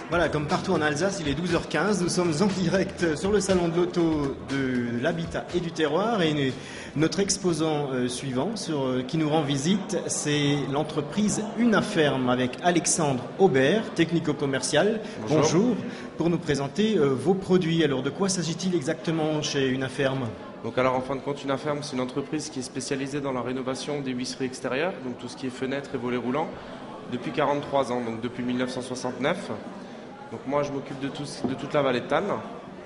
Voilà, comme partout en Alsace, il est 12h15. Nous sommes en direct sur le salon de l'auto de l'habitat et du terroir. Et notre exposant suivant qui nous rend visite, c'est l'entreprise Unaferm avec Alexandre Aubert, technico-commercial. Bonjour. Pour nous présenter vos produits. Alors, de quoi s'agit-il exactement chez Unaferm ? Donc alors en fin de compte, Unaferm, c'est une entreprise qui est spécialisée dans la rénovation des huisseries extérieures, donc tout ce qui est fenêtres et volets roulants, depuis 43 ans, donc depuis 1969. Donc moi je m'occupe de toute la vallée de Tannes.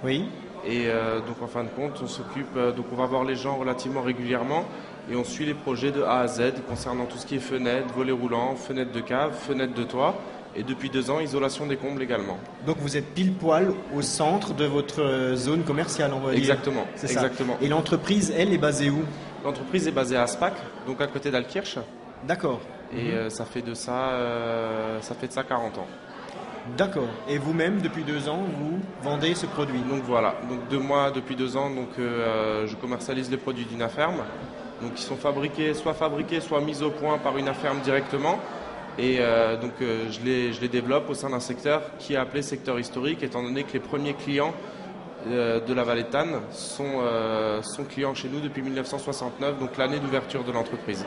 Oui. Et donc en fin de compte, on s'occupe, donc on va voir les gens relativement régulièrement et on suit les projets de A à Z concernant tout ce qui est fenêtres, volets roulants, fenêtres de cave, fenêtres de toit. Et depuis 2 ans, isolation des combles également. Donc vous êtes pile poil au centre de votre zone commerciale, on va dire. Exactement. C'est exactement. Ça. Et l'entreprise, elle, est basée où ? L'entreprise est basée à Aspach, donc à côté d'Altkirch. D'accord. Et ça fait de ça 40 ans. D'accord. Et vous-même, depuis 2 ans, vous vendez ce produit ? Donc voilà. Donc depuis 2 ans, je commercialise les produits d'Unaferm. Donc ils sont fabriqués, soit mis au point par Unaferm directement. Et je les développe au sein d'un secteur qui est appelé secteur historique, étant donné que les premiers clients de la vallée de Tannes sont clients chez nous depuis 1969, donc l'année d'ouverture de l'entreprise.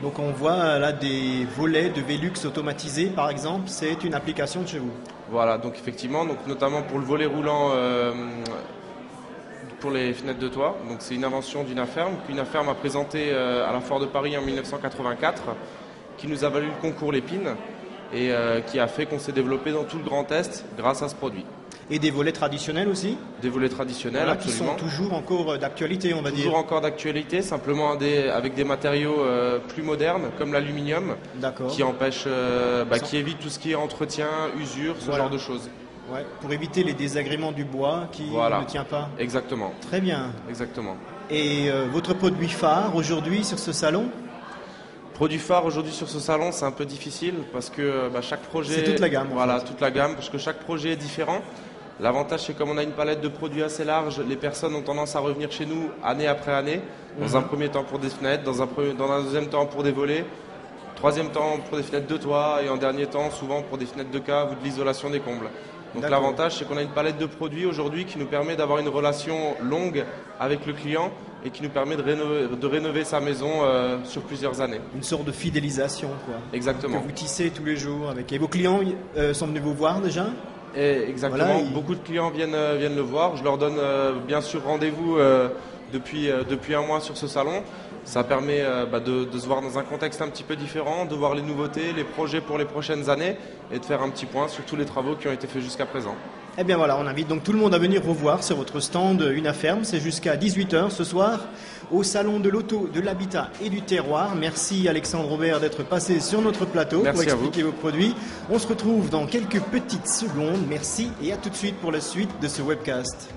Donc on voit là des volets de Velux automatisés par exemple, c'est une application de chez vous. Voilà, donc effectivement, donc notamment pour le volet roulant pour les fenêtres de toit, donc c'est une invention d'Unaferm qu'Unaferm a présenté à la Foire de Paris en 1984. Qui nous a valu le concours Lépine et qui a fait qu'on s'est développé dans tout le Grand Est grâce à ce produit. Et des volets traditionnels aussi ? Des volets traditionnels, voilà, absolument. Qui sont toujours encore d'actualité, on va dire. Toujours encore d'actualité, simplement avec des matériaux plus modernes, comme l'aluminium, qui empêche, qui évite tout ce qui est entretien, usure, ce genre de choses. Ouais, pour éviter les désagréments du bois qui ne tient pas. Exactement. Très bien. Exactement. Et votre produit phare aujourd'hui sur ce salon ? Produit phare aujourd'hui sur ce salon, c'est un peu difficile parce que chaque projet... C'est toute la gamme. Voilà, toute la gamme, parce que chaque projet est différent. L'avantage, c'est comme on a une palette de produits assez large, les personnes ont tendance à revenir chez nous année après année. Dans un premier temps pour des fenêtres, dans un deuxième temps pour des volets, troisième temps pour des fenêtres de toit et en dernier temps souvent pour des fenêtres de cave ou de l'isolation des combles. Donc l'avantage, c'est qu'on a une palette de produits aujourd'hui qui nous permet d'avoir une relation longue avec le client et qui nous permet de rénover sa maison sur plusieurs années. Une sorte de fidélisation, quoi. Exactement. Que vous tissez tous les jours avec. Et vos clients sont venus vous voir déjà ? Exactement. Voilà, beaucoup de clients viennent le voir. Je leur donne bien sûr rendez-vous depuis 1 mois sur ce salon. Ça permet de se voir dans un contexte un petit peu différent, de voir les nouveautés, les projets pour les prochaines années et de faire un petit point sur tous les travaux qui ont été faits jusqu'à présent. Eh bien voilà, on invite donc tout le monde à venir vous voir sur votre stand Unaferm. C'est jusqu'à 18h ce soir au salon de l'auto, de l'habitat et du terroir. Merci Alexandre Aubert d'être passé sur notre plateau pour expliquer vos produits. On se retrouve dans quelques petites secondes. Merci et à tout de suite pour la suite de ce webcast.